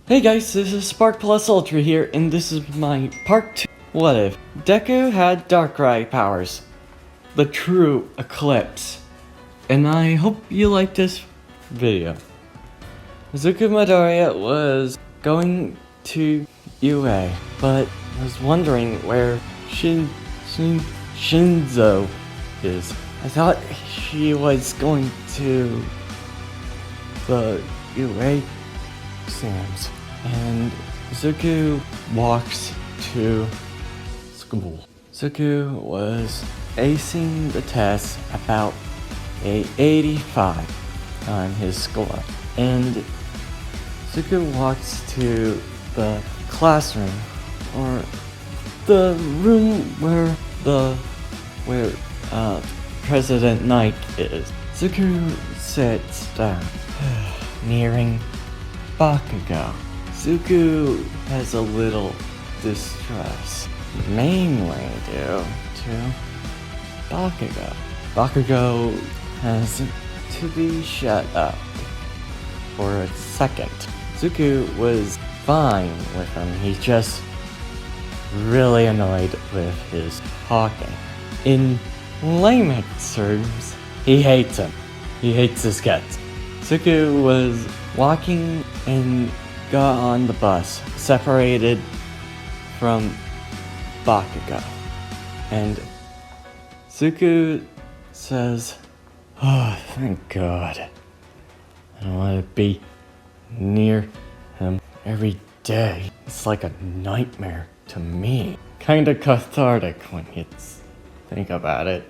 Hey guys, this is Spark Plus Ultra here, and this is my part 2. What if Deku had Darkrai powers? The true eclipse. And I hope you like this video. Izuku Midoriya was going to UA, but was wondering where Shinzo is. I thought she was going to the UA exams, and Izuku walks to school. Izuku was acing the test about a 85 on his score, and Izuku walks to the classroom, or the room where President Knight is. Izuku sits down, nearing Bakugo. Izuku has a little distress, mainly due to Bakugo. Bakugo has to be shut up for a second. Izuku was fine with him, he's just really annoyed with his talking. In layman's terms, he hates him. He hates his guts. Izuku was walking and got on the bus, separated from Bakugo. And Izuku says, "Oh, thank God. I don't want to be near him every day. It's like a nightmare to me." Kinda cathartic when you think about it.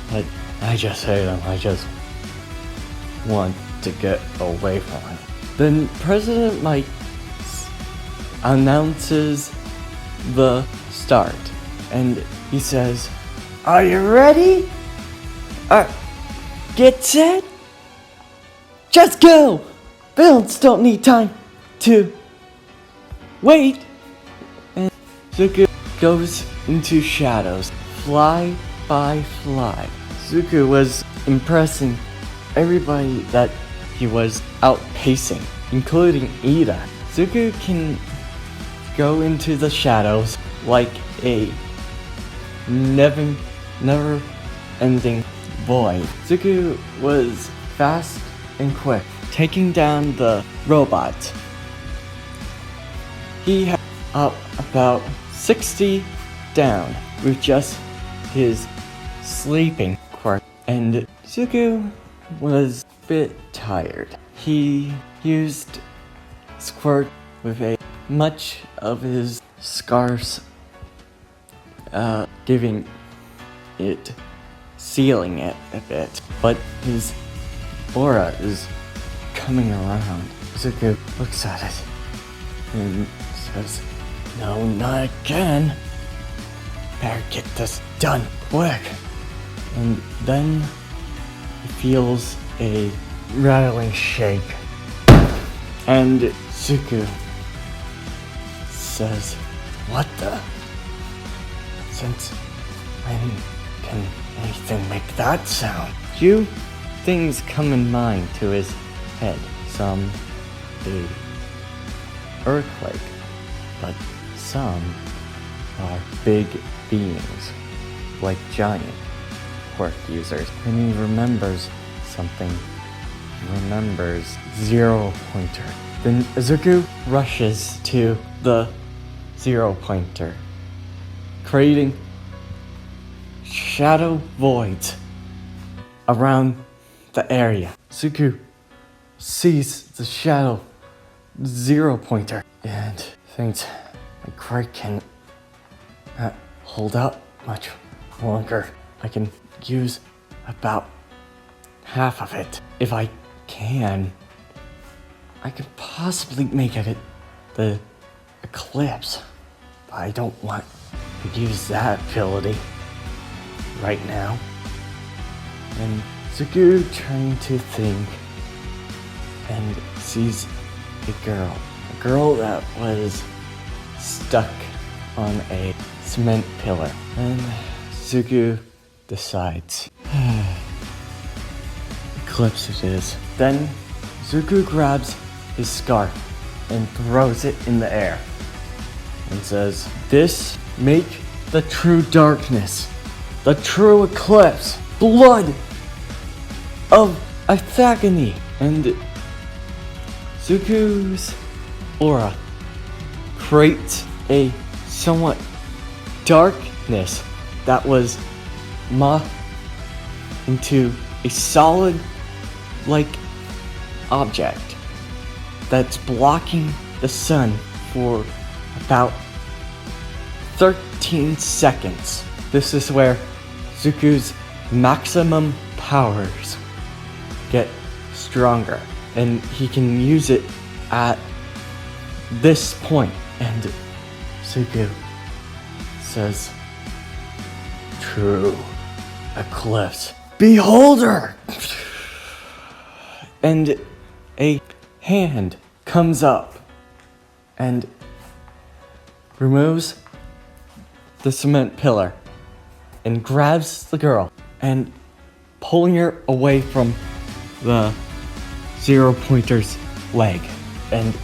But I just hate him. I just want to get away from him. Then President Mike announces the start, and he says, "Are you ready? Get set? Just go! Builds don't need time to wait." And Izuku goes into shadows, fly by fly. Izuku was impressing everybody that he was outpacing, including Ida. Izuku can go into the shadows like a never-ending void. Izuku was fast and quick, taking down the robot. He had about 60 down with just his sleeping quirk, and Izuku was a bit tired. He used Squirt with a much of his scarce, sealing it a bit, but his aura is coming around. Izuku looks at it and says, "No, not again. Better get this done quick." And then he feels a rattling shake, and Izuku says, "What the? Since when can anything make that sound?" Few things come in mind to his head. Some a earthquake, but some are big beings, like giant quirk users. And he remembers something. He remembers Zero Pointer. Then Izuku rushes to the Zero Pointer, creating shadow voids around the area. Izuku sees the shadow Zero Pointer and thinks, "My quirk can not hold up much longer. I can use about half of it. If I can, I could possibly make it the eclipse, but I don't want to use that ability right now." And Izuku trying to think, and sees a girl that was stuck on a cement pillar. And Izuku decides, eclipse it is. Then Izuku grabs his scarf and throws it in the air and says, "This make the true darkness, the true eclipse, blood of Ithagony." And Zuku's aura creates a somewhat darkness that was into a solid like object that's blocking the sun for about 13 seconds. This is where Zuku's maximum powers get stronger, and he can use it at this point. And Zuku says, "True eclipse, beholder!" And a hand comes up and removes the cement pillar and grabs the girl and pulling her away from the zero-pointer's leg. And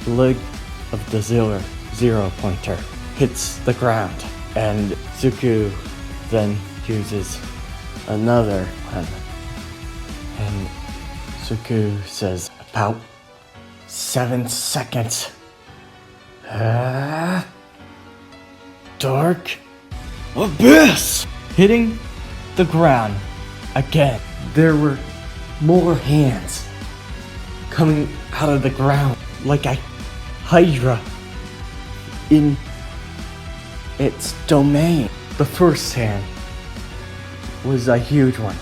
the leg of the zero-pointer hits the ground. And Zuku then uses another one. And Zuku says, "About 7 seconds. Dark abyss!" Hitting the ground again. There were more hands coming out of the ground like a hydra in its domain. The first hand was a huge one,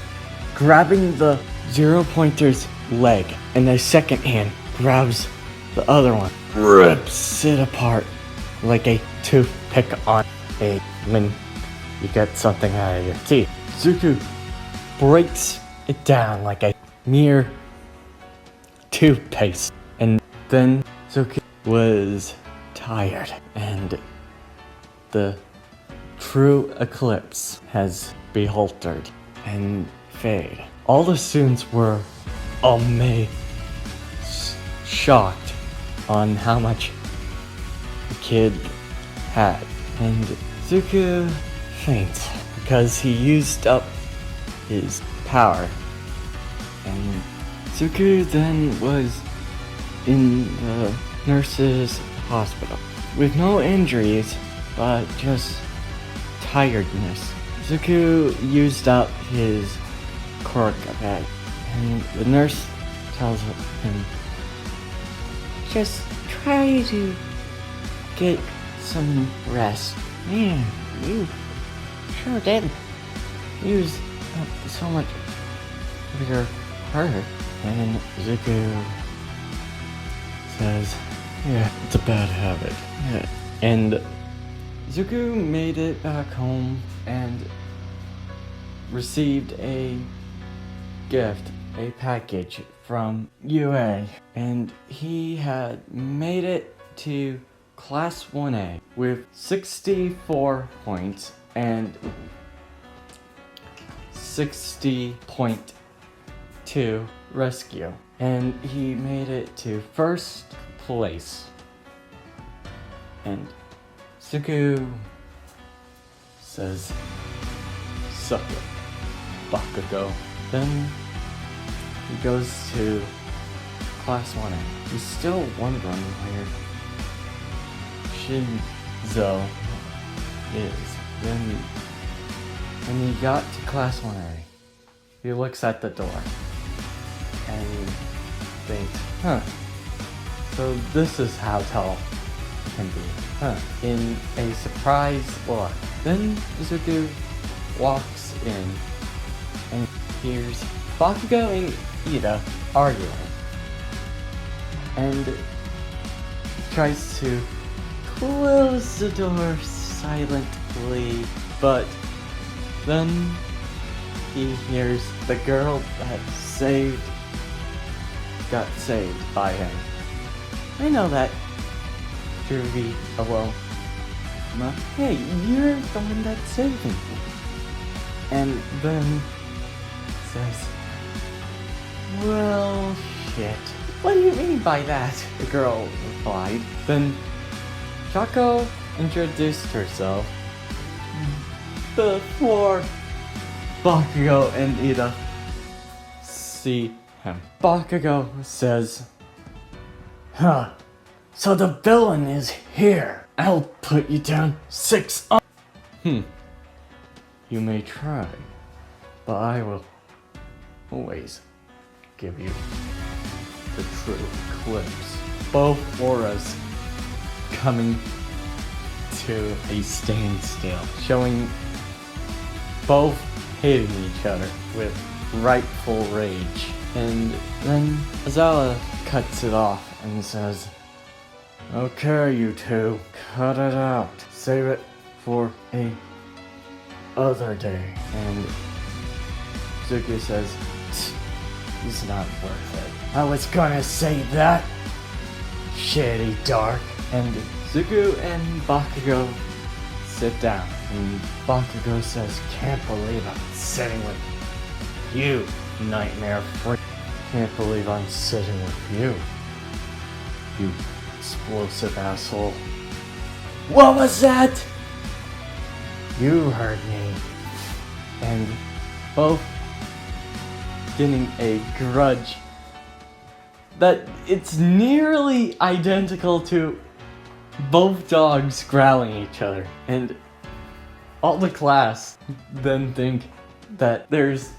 grabbing the zero-pointer's leg, and the second hand grabs the other one, rips it apart like a toothpick on when you get something out of your teeth. Zuku breaks it down like a mere toothpaste, and then Zuku was tired, and the true eclipse has beholdered and fade. All the students were shocked on how much the kid had, and Zuku faints because he used up his power. And Zuku then was in the nurse's hospital with no injuries, but just tiredness. Zuku used up his quirk a bit, and the nurse tells him, "Just try to get some rest." "Man, you sure did use up so much of your hurt." And Zuku says, "Yeah, it's a bad habit." Yeah. And Zuku made it back home and received a gift, a package from UA. And he had made it to Class 1A with 64 points and 60.2 rescue. And he made it to first place. And Zuku says, "Suck it, Bakugo." Then he goes to Class 1A. He's still wondering where Shinzo is. Then when he got to Class 1A, he looks at the door and thinks, so this is how tall it can be, in a surprise look. Then Zuku walks in and hears Bakugo and Ida arguing, and tries to close the door silently, but then he hears the girl that got saved by him. "I know that, Drury alone. Hey, you're the one that saved me." And then says, "Well, shit. What do you mean by that? The girl replied. Then Choco introduced herself before Bakugo and Ida see him. Bakugo says, "Huh, so the villain is here. I'll put you down 6 up. You may try, but I will always give you the true eclipse." Both auras coming to a standstill, showing both hitting each other with rightful rage. And then Azawa cuts it off and says, "Okay, you two, cut it out. Save it for a other day." And Zuko says, "It's not worth it. I was gonna say that, shitty Dark." And Zuko and Bakugo sit down, and Bakugo says, "Can't believe I'm sitting with you, nightmare freak. Can't believe I'm sitting with you, you explosive asshole." "What was that?" "You heard me." And both getting a grudge that it's nearly identical to both dogs growling at each other. And all the class then think that there's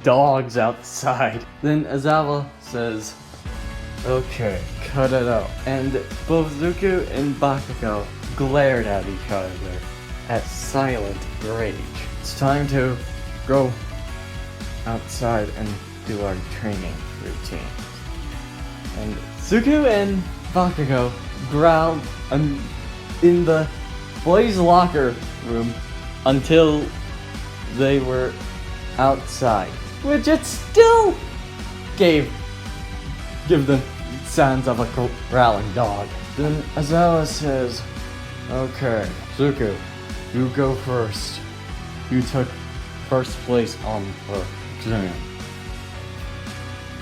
dogs outside. Then Azawa says, "Okay, cut it out." And both Zuko and Bakugo glared at each other at silent rage. It's time to go outside and do our training routine. And Zuko and Bakugo growled in the boys' locker room until they were outside, which it still give them sounds of a growling dog. Then Azawa says, "Okay, Zuko, you go first. You took first place on the exam."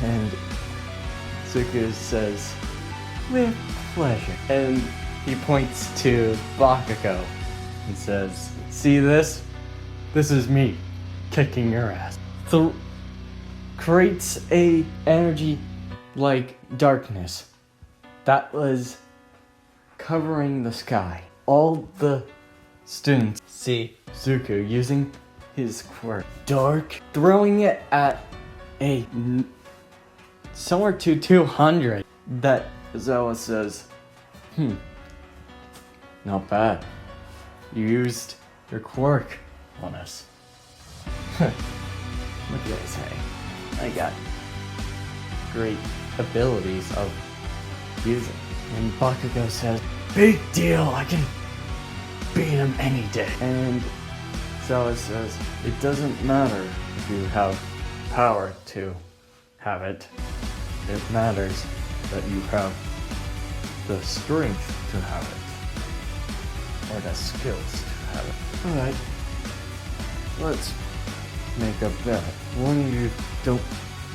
And Zuko says, "With pleasure." And he points to Bakugo and says, "See this? This is me kicking your ass." Creates a energy like darkness that was covering the sky. All the students see Zuko using his quirk, Dark, throwing it at a somewhere to 200. That Zawa says, "Not bad. You used your quirk on us." What did I say? I got great abilities of using. And Bakugo says, "Big deal, I can beat him any day." And Zawa says, "It doesn't matter if you have power to have it. It matters that you have the strength to have it. Or the skills to have it." "Alright, let's make a bet. One of you don't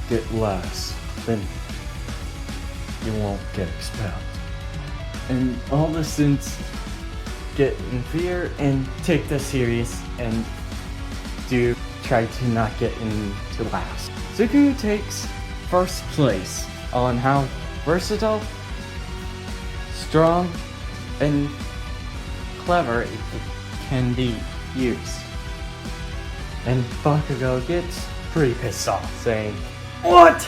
get last, then you won't get expelled." And all the students get in fear and take this serious and do try to not get into last. Zuko takes first place on how versatile, strong, and clever it can be used. And Bakugo gets pretty pissed off, saying, "What?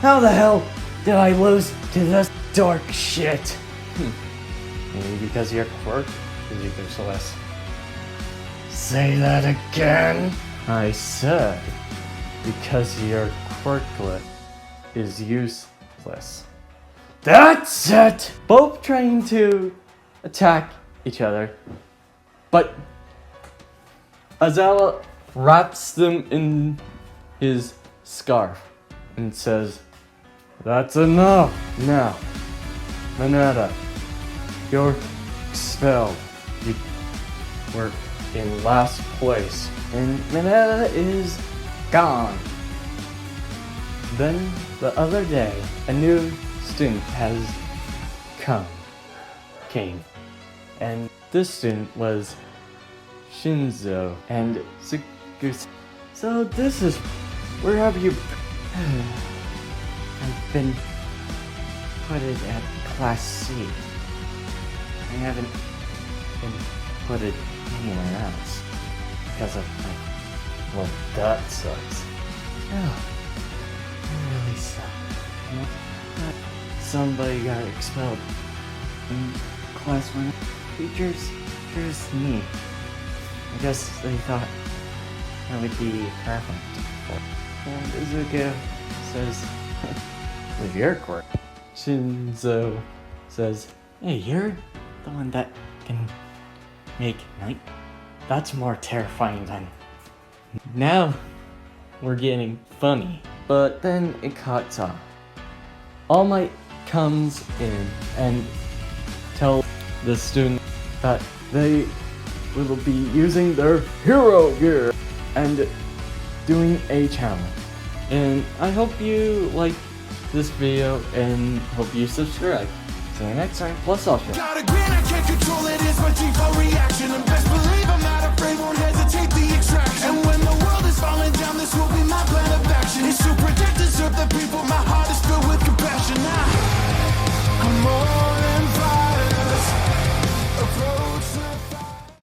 How the hell did I lose to this dark shit?" Maybe because your quirk is useless. "Say that again?" "I said, because your quirklet is useless." "That's it!" Both trying to attack each other, but Azawa wraps them in his scarf and says, "That's enough. Now, Mineta, you're expelled. You were in last place." And Mineta is gone. Then the other day, a new student came, and this student was Shinzo and Suku. So this is, where have you been? I've been put it at Class C. I haven't been put it anywhere else because of my, well, that sucks. Oh, it really sucks. Somebody got expelled in class 1. Teachers, here's me. I guess they thought that would be perfect. And Izuka says, with your quirk. Shinzo says, hey, you're the one that can make night. That's more terrifying than. Now we're getting funny. But then it cuts off. All Might comes in and tells the student that they will be using their hero gear and doing a challenge. And I hope you like this video and hope you subscribe. See you next time. Plus, I'll show.